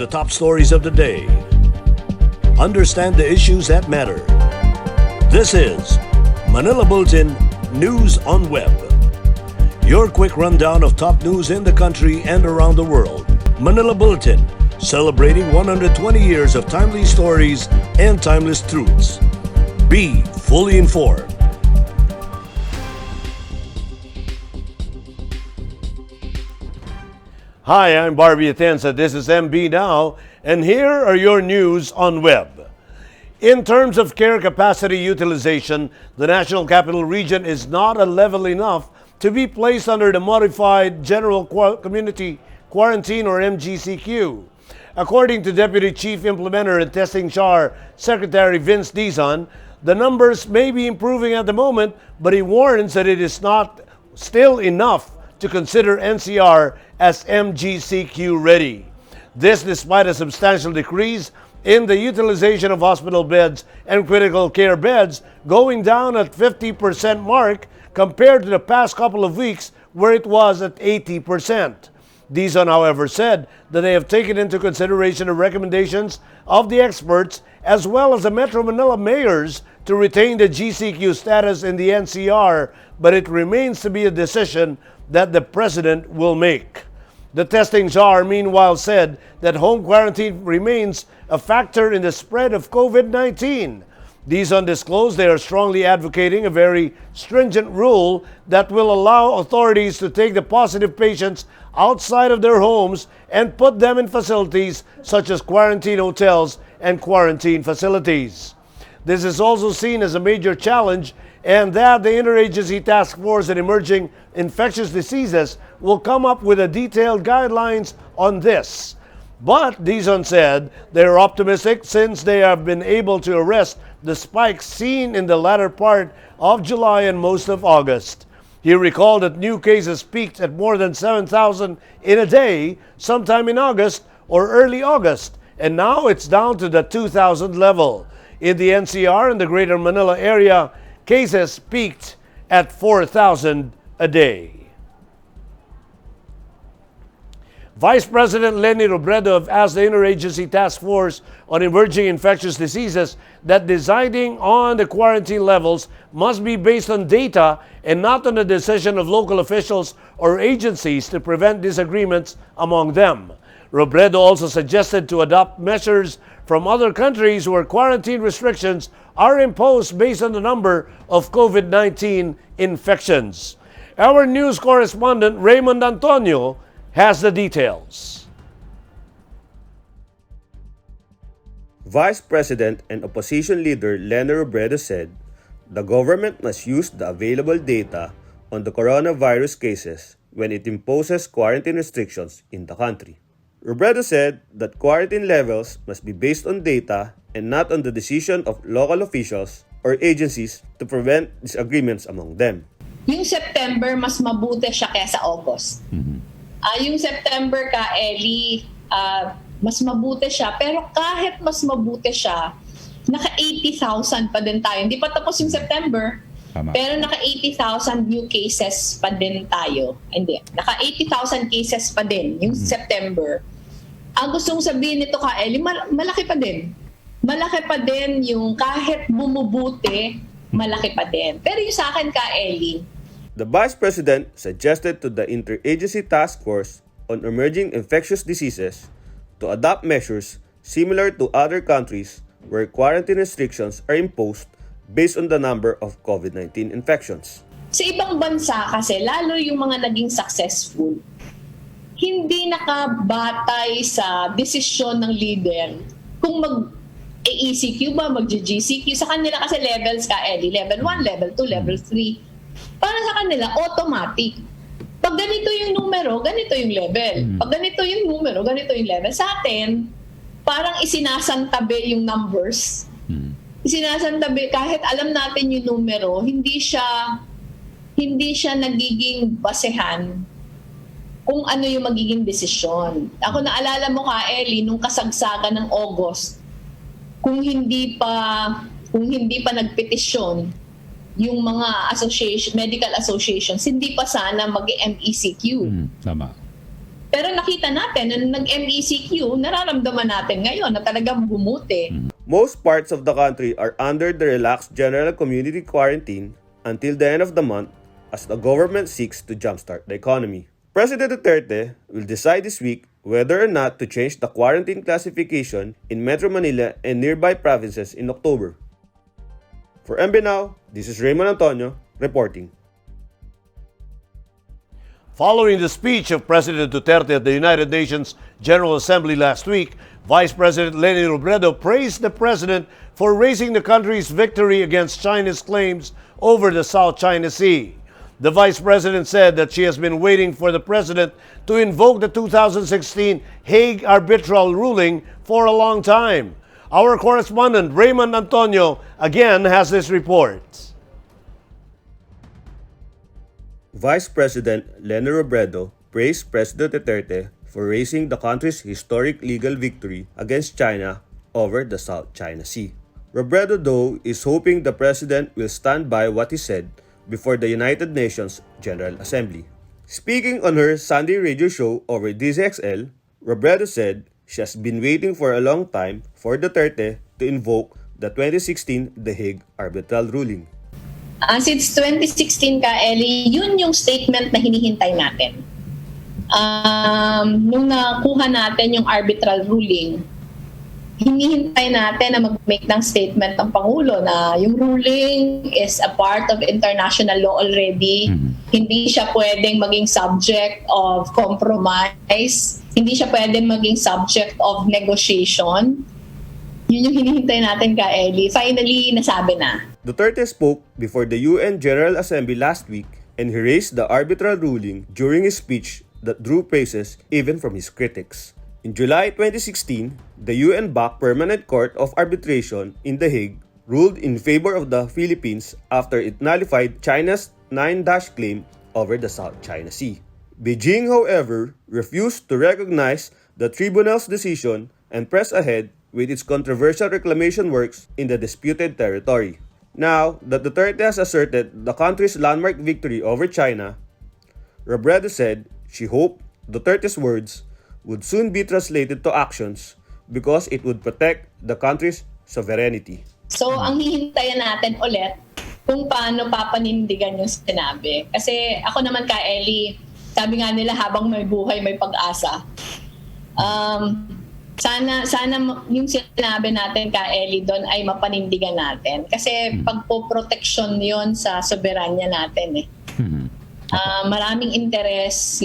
the top stories of the day. Understand the issues that matter. This is Manila Bulletin News on Web. Your quick rundown of top news in the country and around the world. Manila Bulletin, celebrating 120 years of timely stories and timeless truths. Be fully informed. Hi, I'm Barbie Atensa. This is MB Now, and here are your news on web. In terms of care capacity utilization, the National Capital Region is not at level enough to be placed under the Modified General Community Quarantine or MGCQ. According to Deputy Chief Implementer and Testing SHAR Secretary Vince Dizon, the numbers may be improving at the moment, but he warns that it is not still enough to consider NCR as MGCQ ready. This despite a substantial decrease in the utilization of hospital beds and critical care beds, going down at 50% mark compared to the past couple of weeks where it was at 80%. Dizon, however, said that they have taken into consideration the recommendations of the experts as well as the Metro Manila mayors to retain the GCQ status in the NCR, but it remains to be a decision that the President will make. The testing czar, meanwhile, said that home quarantine remains a factor in the spread of COVID-19. Dizon disclosed they are strongly advocating a very stringent rule that will allow authorities to take the positive patients outside of their homes and put them in facilities such as quarantine hotels and quarantine facilities. This is also seen as a major challenge, and that the Interagency Task Force on Emerging Infectious Diseases will come up with a detailed guidelines on this. But Dizon said they are optimistic since they have been able to arrest the spikes seen in the latter part of July and most of August. He recalled that new cases peaked at more than 7,000 in a day sometime in August or early August, and now it's down to the 2,000 level. In the NCR and the Greater Manila area, cases peaked at 4,000 a day. Vice President Leni Robredo have asked the Interagency Task Force on Emerging Infectious Diseases that deciding on the quarantine levels must be based on data and not on the decision of local officials or agencies to prevent disagreements among them. Robredo also suggested to adopt measures from other countries where quarantine restrictions are imposed based on the number of COVID-19 infections. Our news correspondent Raymond Antonio has the details. Vice President and Opposition Leader Leni Robredo said the government must use the available data on the coronavirus cases when it imposes quarantine restrictions in the country. Robredo said that quarantine levels must be based on data and not on the decision of local officials or agencies to prevent disagreements among them. Yung September, mas mabuti siya kaysa August. Yung September ka, Ellie, mas mabuti siya. Pero kahit mas mabuti siya, naka 80,000 pa din tayo. Hindi pa tapos yung September, pero naka 80,000 new cases pa din tayo. Hindi, naka 80,000 cases pa din yung September. Ang gustong sabihin nito ka, Ellie, malaki pa din. Malaki pa din yung kahit bumubuti, malaki pa din. Pero yung sa akin ka, Ellie, the Vice President suggested to the Interagency Task Force on Emerging Infectious Diseases to adopt measures similar to other countries where quarantine restrictions are imposed based on the number of COVID-19 infections. Sa ibang bansa kasi, lalo yung mga naging successful, hindi nakabatay sa desisyon ng leader kung mag-ECQ ba, mag-GCQ. Sa kanila kasi levels ka, Eddie. Level 1, level 2, level 3. Para sa kanila, automatic. Pag ganito yung numero, ganito yung level. Pag ganito yung numero, ganito yung level. Sa atin, parang isinasantabi yung numbers. Isinasantabi, kahit alam natin yung numero, hindi siya nagiging basehan kung ano yung magiging desisyon. Ako naalala mo ka, Ellie, nung kasagsagan ng August, kung hindi pa nagpetisyon yung mga medical associations, hindi pa sana mag-MECQ. Tama. Pero nakita natin na nag-MECQ, nararamdaman natin ngayon na talagang bumuti. Most parts of the country are under the relaxed general community quarantine until the end of the month as the government seeks to jumpstart the economy. President Duterte will decide this week whether or not to change the quarantine classification in Metro Manila and nearby provinces in October. For MB Now, this is Raymond Antonio reporting. Following the speech of President Duterte at the United Nations General Assembly last week, Vice President Leni Robredo praised the president for raising the country's victory against China's claims over the South China Sea. The vice president said that she has been waiting for the president to invoke the 2016 Hague arbitral ruling for a long time. Our correspondent Raymond Antonio again has this report. Vice President Leni Robredo praised President Duterte for raising the country's historic legal victory against China over the South China Sea. Robredo, though, is hoping the president will stand by what he said before the United Nations General Assembly. Speaking on her Sunday radio show over DZXL, Robredo said she has been waiting for a long time for Duterte to invoke the 2016 The Hague arbitral ruling. Since 2016 ka, Ellie, yun yung statement na hinihintay natin. Nung nakuha natin yung arbitral ruling, hinihintay natin na mag-make ng statement ng Pangulo na yung ruling is a part of international law already. Hindi siya pwedeng maging subject of compromise. Hindi siya pwedeng maging subject of negotiation. Yun yung hinihintay natin ka, Ellie. Finally, nasabi na. Duterte spoke before the UN General Assembly last week and he raised the arbitral ruling during his speech that drew praises even from his critics. In July 2016, the UN-backed Permanent Court of Arbitration in The Hague ruled in favor of the Philippines after it nullified China's 9 claim over the South China Sea. Beijing, however, refused to recognize the tribunal's decision and pressed ahead with its controversial reclamation works in the disputed territory. Now that Duterte has asserted the country's landmark victory over China, Robredo said she hoped Duterte's words would soon be translated to actions because it would protect the country's sovereignty. So, ang hihintayan natin ulit kung paano papanindigan yung sinabi. Kasi ako naman ka, Ellie, sabi nga nila habang may buhay, may pag-asa. Sana yung sinabi natin ka, Ellie, doon ay mapanindigan natin. Kasi pagpoproteksyon yon sa soberanya natin eh. Maraming interes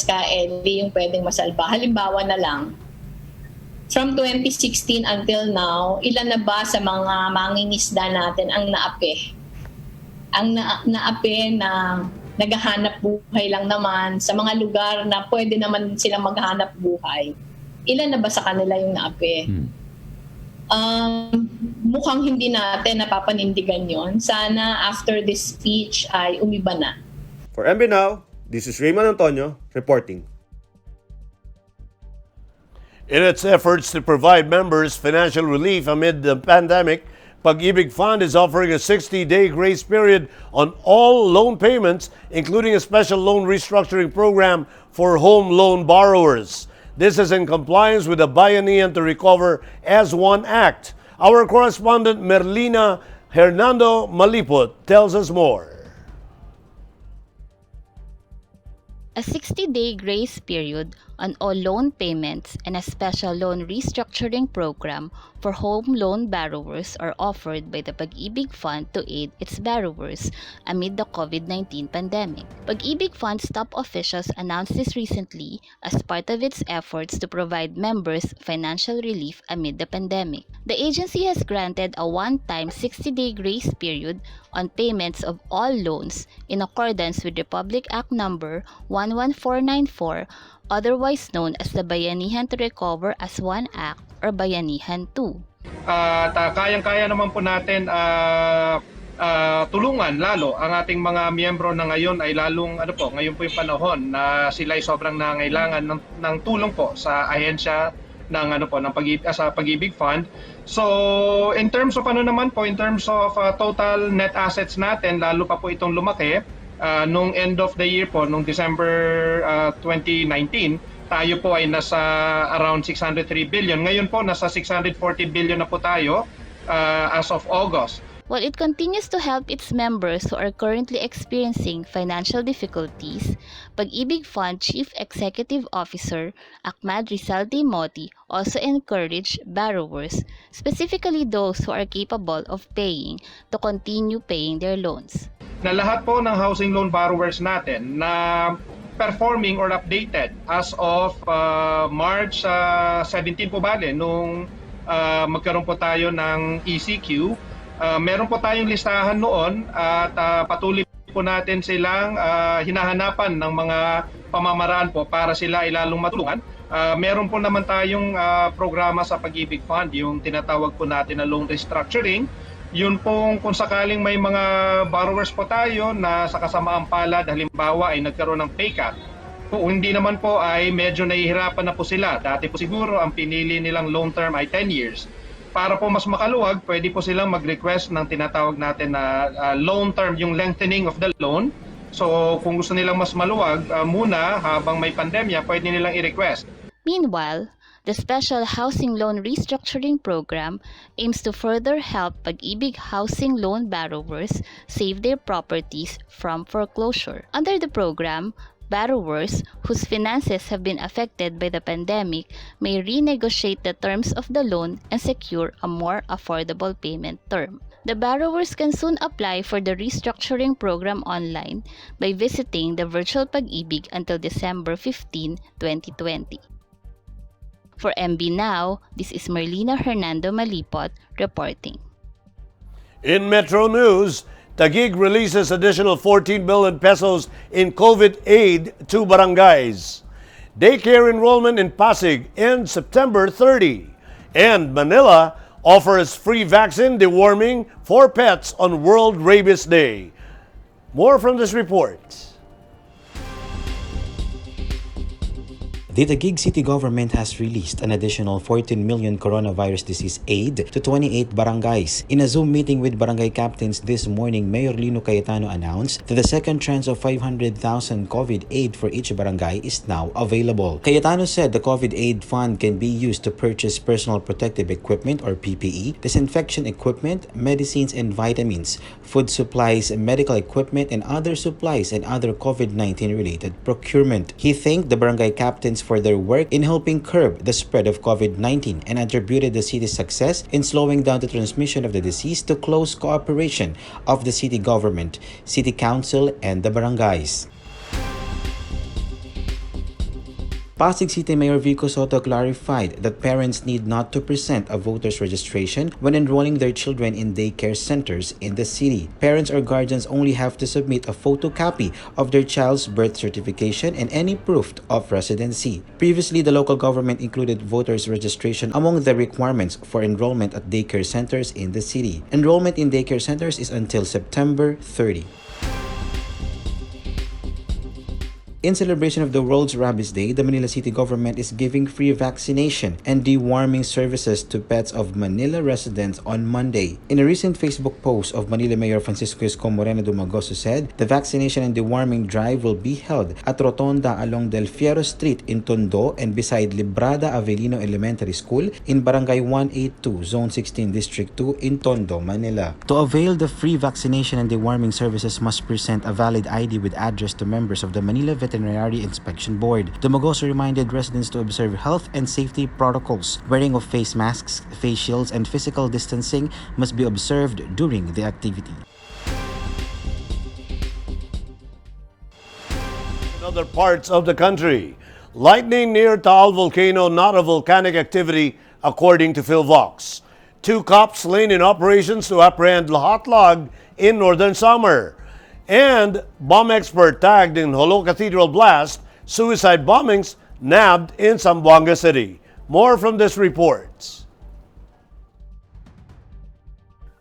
ka, Ellie, yung pwedeng masalba. Halimbawa na lang, from 2016 until now, ilan na ba sa mga mangingisda natin ang naapi? Ang naapi na naghahanap buhay lang naman sa mga lugar na pwede naman silang maghanap buhay. Ilan na ba sa kanila yung naapi? Mukhang hindi natin napapanindigan yon. Sana after this speech ay umiba na. For MB Now, this is Raymond Antonio reporting. In its efforts to provide members financial relief amid the pandemic, Pag-IBIG Fund is offering a 60-day grace period on all loan payments, including a special loan restructuring program for home loan borrowers. This is in compliance with the Bayanihan to Recover as One Act. Our correspondent Merlina Hernando Malipot tells us more. A 60-day grace period on all loan payments and a special loan restructuring program for home loan borrowers are offered by the Pag-IBIG Fund to aid its borrowers amid the COVID-19 pandemic. Pag-IBIG Fund's top officials announced this recently as part of its efforts to provide members financial relief amid the pandemic. The agency has granted a one-time 60-day grace period on payments of all loans in accordance with Republic Act Number 11494, otherwise known as the Bayanihan to Recover as One Act or Bayanihan 2. Kayang-kaya naman po natin tulungan lalo ang ating mga miyembro na ngayon ay lalong ngayon po yung panahon na sila ay sobrang nangailangan ng tulong po sa ahensya ng sa Pag-IBIG Fund. So in terms of in terms of total net assets natin, lalo pa po itong lumaki. Nung end of the year po, nung December 2019, tayo po ay nasa around 603 billion. Ngayon po, nasa 640 billion na po tayo as of August. While it continues to help its members who are currently experiencing financial difficulties, Pag-IBIG Fund Chief Executive Officer Ahmad Rizaldi Moti also encouraged borrowers, specifically those who are capable of paying, to continue paying their loans. Na lahat po ng housing loan borrowers natin na performing or updated as of March 17 po bale, nung magkaroon po tayo ng ECQ, meron po tayong listahan noon at patuloy po natin silang hinahanapan ng mga pamamaraan po para sila ay lalong matulungan. Meron po naman tayong programa sa Pag-IBIG Fund, yung tinatawag po natin na loan restructuring. Yun pong kung sakaling may mga borrowers po tayo na sa kasamaang palad, halimbawa ay nagkaroon ng pay cut, kung hindi naman po ay medyo nahihirapan na po sila. Dati po siguro ang pinili nilang loan term ay 10 years. Para po mas makaluwag, pwede po silang mag-request ng tinatawag natin na loan term, yung lengthening of the loan. So kung gusto nilang mas maluwag muna habang may pandemya, pwede nilang i-request. Meanwhile, the Special Housing Loan Restructuring Program aims to further help Pag-IBIG housing loan borrowers save their properties from foreclosure. Under the program, borrowers whose finances have been affected by the pandemic may renegotiate the terms of the loan and secure a more affordable payment term. The borrowers can soon apply for the restructuring program online by visiting the virtual Pag-IBIG until December 15, 2020. For MB Now, this is Merlina Hernando Malipot reporting. In Metro News, Taguig releases additional 14 billion pesos in COVID aid to barangays. Daycare enrollment in Pasig ends September 30. And Manila offers free vaccine deworming for pets on World Rabies Day. More from this report. The Taguig City Government has released an additional 14 million coronavirus disease aid to 28 barangays. In a Zoom meeting with barangay captains this morning, Mayor Lino Cayetano announced that the second tranche of 500,000 COVID aid for each barangay is now available. Cayetano said the COVID aid fund can be used to purchase personal protective equipment or PPE, disinfection equipment, medicines and vitamins, food supplies, medical equipment, and other supplies and other COVID-19 related procurement. He thanked the barangay captains for their work in helping curb the spread of COVID-19 and attributed the city's success in slowing down the transmission of the disease to close cooperation of the city government, city council, and the barangays. Pasig City Mayor Vico Soto clarified that parents need not to present a voter's registration when enrolling their children in daycare centers in the city. Parents or guardians only have to submit a photocopy of their child's birth certification and any proof of residency. Previously, the local government included voter's registration among the requirements for enrollment at daycare centers in the city. Enrollment in daycare centers is until September 30. In celebration of the World's Rabies Day, the Manila City Government is giving free vaccination and deworming services to pets of Manila residents on Monday. In a recent Facebook post of Manila Mayor Francisco Isko Moreno Dumagoso said, the vaccination and deworming drive will be held at Rotonda along Del Fierro Street in Tondo and beside Librada Avelino Elementary School in Barangay 182, Zone 16, District 2 in Tondo, Manila. To avail the free vaccination and deworming services must present a valid ID with address to members of the Manila Veterinary Inspection Board. Dumagoso reminded residents to observe health and safety protocols. Wearing of face masks, face shields, and physical distancing must be observed during the activity. In other parts of the country, lightning near Taal volcano not a volcanic activity according to PhilVox. 2 cops slain in operations to apprehend lahat-lag in Northern Samar. And bomb expert tagged in Holo Cathedral blast, suicide bombings nabbed in Zamboanga City. More from this report.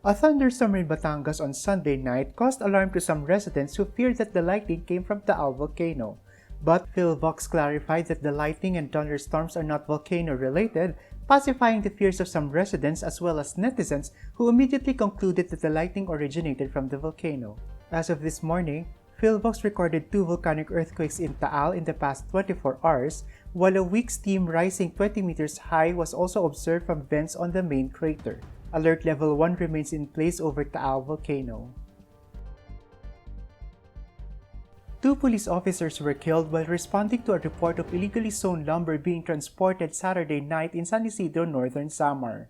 A thunderstorm in Batangas on Sunday night caused alarm to some residents who feared that the lightning came from Taal volcano. But PhilVox clarified that the lightning and thunderstorms are not volcano-related, pacifying the fears of some residents as well as netizens who immediately concluded that the lightning originated from the volcano. As of this morning, Philvox recorded 2 volcanic earthquakes in Taal in the past 24 hours, while a weak steam rising 20 meters high was also observed from vents on the main crater. Alert Level 1 remains in place over Taal volcano. 2 police officers were killed while responding to a report of illegally sown lumber being transported Saturday night in San Isidro, northern Samar.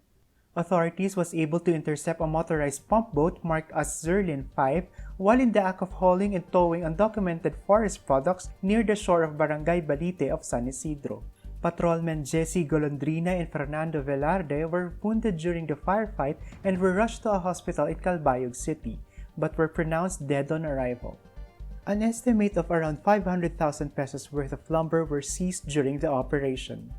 Authorities was able to intercept a motorized pump boat marked as Zerlin 5 while in the act of hauling and towing undocumented forest products near the shore of Barangay Balite of San Isidro. Patrolmen Jesse Golondrina and Fernando Velarde were wounded during the firefight and were rushed to a hospital in Calbayog City, but were pronounced dead on arrival. An estimate of around 500,000 pesos worth of lumber were seized during the operation.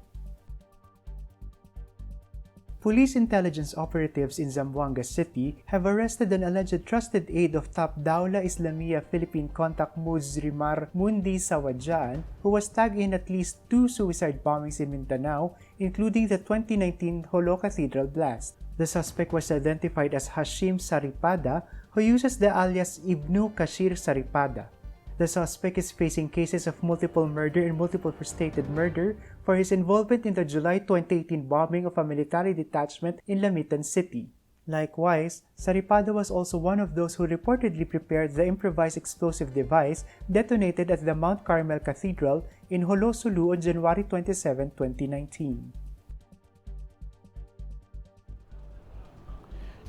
Police intelligence operatives in Zamboanga City have arrested an alleged trusted aide of top Daula Islamia Philippine contact Muzrimar Mundi Sawadjaan, who was tagged in at least 2 suicide bombings in Mindanao, including the 2019 Jolo Cathedral blast. The suspect was identified as Hashim Saripada, who uses the alias Ibnu Kashir Saripada. The suspect is facing cases of multiple murder and multiple frustrated murder for his involvement in the July 2018 bombing of a military detachment in Lamitan City. Likewise, Saripada was also one of those who reportedly prepared the improvised explosive device detonated at the Mount Carmel Cathedral in Jolo, Sulu on January 27, 2019.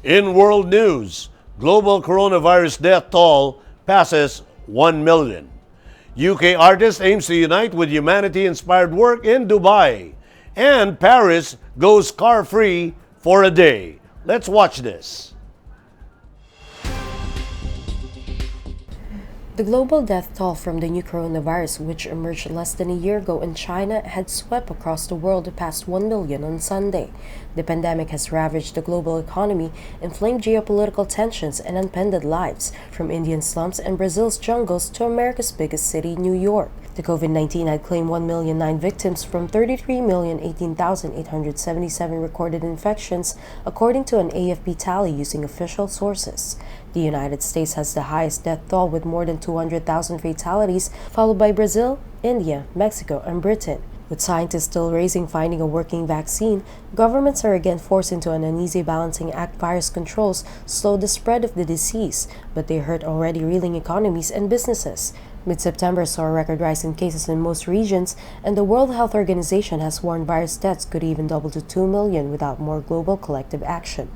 In world news, global coronavirus death toll passes 1 million. UK artist aims to unite with humanity-inspired work in Dubai. And Paris goes car-free for a day. Let's watch this. The global death toll from the new coronavirus, which emerged less than a year ago in China, had swept across the world past 1 million on Sunday. The pandemic has ravaged the global economy, inflamed geopolitical tensions, and upended lives, from Indian slums and Brazil's jungles to America's biggest city, New York. The COVID-19 had claimed 1,009,000 victims from 33,018,877 recorded infections, according to an AFP tally using official sources. The United States has the highest death toll with more than 200,000 fatalities, followed by Brazil, India, Mexico, and Britain. With scientists still racing finding a working vaccine, governments are again forced into an uneasy balancing act. Virus controls slow the spread of the disease, but they hurt already reeling economies and businesses. Mid-September saw a record rise in cases in most regions, and the World Health Organization has warned virus deaths could even double to 2 million without more global collective action.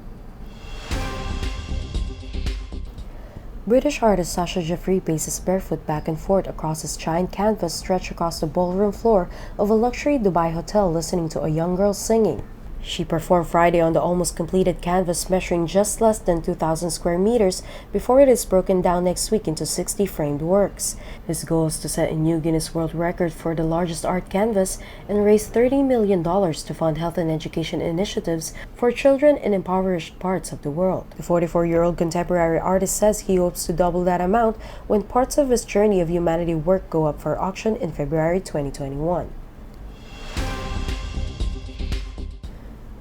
British artist Sasha Jeffrey paces barefoot back and forth across his giant canvas stretched across the ballroom floor of a luxury Dubai hotel listening to a young girl singing. She performed Friday on the almost completed canvas measuring just less than 2,000 square meters before it is broken down next week into 60 framed works. His goal is to set a new Guinness World Record for the largest art canvas and raise $30 million to fund health and education initiatives for children in impoverished parts of the world. The 44-year-old contemporary artist says he hopes to double that amount when parts of his Journey of Humanity work go up for auction in February 2021.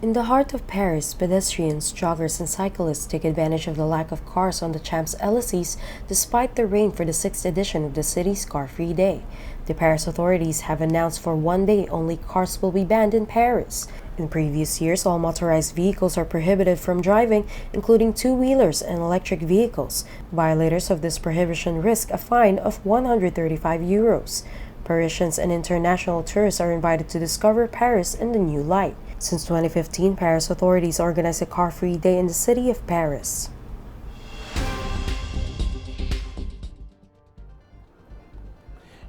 In the heart of Paris, pedestrians, joggers, and cyclists take advantage of the lack of cars on the Champs-Élysées despite the rain for the 6th edition of the city's car-free day. The Paris authorities have announced for one day only cars will be banned in Paris. In previous years, all motorized vehicles are prohibited from driving, including two-wheelers and electric vehicles. Violators of this prohibition risk a fine of €135. Parisians and international tourists are invited to discover Paris in the new light. Since 2015, Paris authorities organize a car-free day in the city of Paris.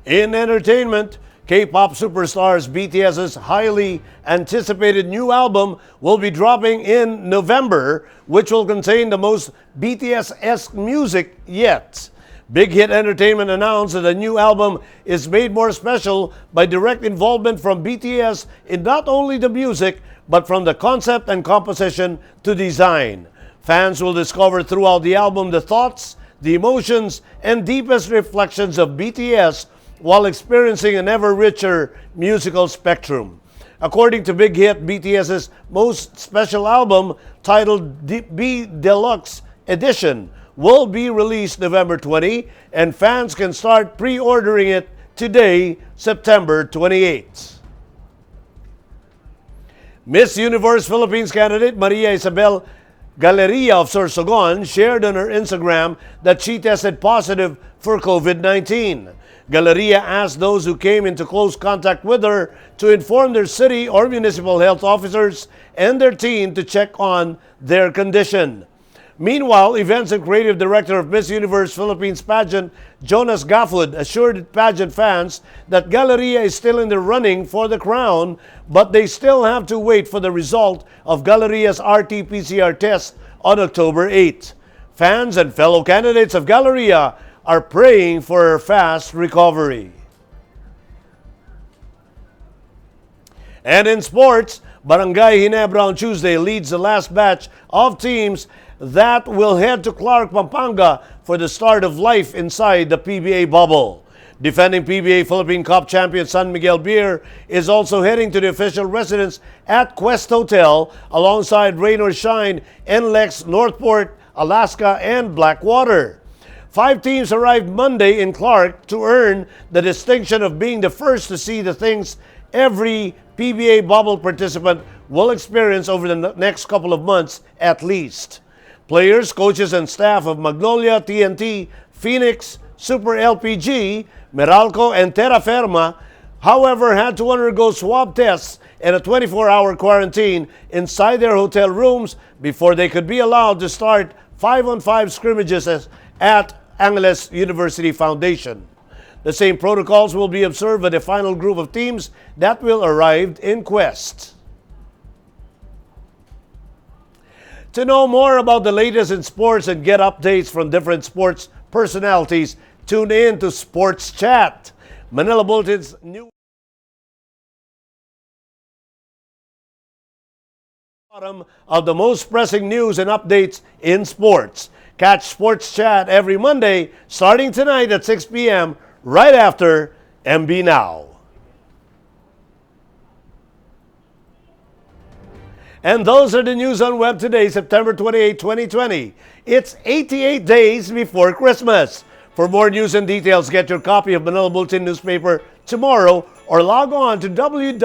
In entertainment, K-pop superstars BTS's highly anticipated new album will be dropping in November, which will contain the most BTS-esque music yet. Big Hit Entertainment announced that the new album is made more special by direct involvement from BTS in not only the music, but from the concept and composition to design. Fans will discover throughout the album the thoughts, the emotions, and deepest reflections of BTS while experiencing an ever richer musical spectrum. According to Big Hit, BTS's most special album, titled B Deluxe Edition, will be released November 20, and fans can start pre-ordering it today, September 28. Miss Universe Philippines candidate Maria Isabel Galleria of Sorsogon shared on her Instagram that she tested positive for COVID-19. Galleria asked those who came into close contact with her to inform their city or municipal health officers and their team to check on their condition. Meanwhile, Events and Creative Director of Miss Universe Philippines pageant, Jonas Gafford, assured pageant fans that Galleria is still in the running for the crown, but they still have to wait for the result of Galleria's RT-PCR test on October 8. Fans and fellow candidates of Galleria are praying for her fast recovery. And in sports, Barangay Ginebra on Tuesday leads the last batch of teams that will head to Clark, Pampanga for the start of life inside the PBA bubble. Defending PBA Philippine Cup champion San Miguel Beer is also heading to the official residence at Quest Hotel alongside Rain or Shine, NLEX, Northport, Alaska, and Blackwater. 5 teams arrived Monday in Clark to earn the distinction of being the first to see the things every PBA bubble participant will experience over the next couple of months at least. Players, coaches, and staff of Magnolia, TNT, Phoenix, Super LPG, Meralco, and Terra Firma, however, had to undergo swab tests and a 24-hour quarantine inside their hotel rooms before they could be allowed to start 5-on-5 scrimmages at Angeles University Foundation. The same protocols will be observed by the final group of teams that will arrive in Quest. To know more about the latest in sports and get updates from different sports personalities, tune in to Sports Chat, Manila Bulletin's new bottom of the most pressing news and updates in sports. Catch Sports Chat every Monday starting tonight at 6 p.m. right after MB Now. And those are the news on web today, September 28, 2020. It's 88 days before Christmas. For more news and details, get your copy of Manila Bulletin newspaper tomorrow or log on to www.mb.com.ph.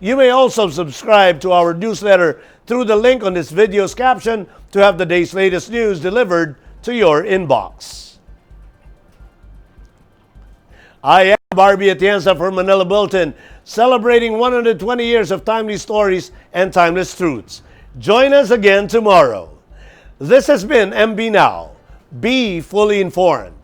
You may also subscribe to our newsletter through the link on this video's caption to have the day's latest news delivered to your inbox. I am Barbie Atienza for Manila Bulletin, celebrating 120 years of timely stories and timeless truths. Join us again tomorrow. This has been MB Now. Be fully informed.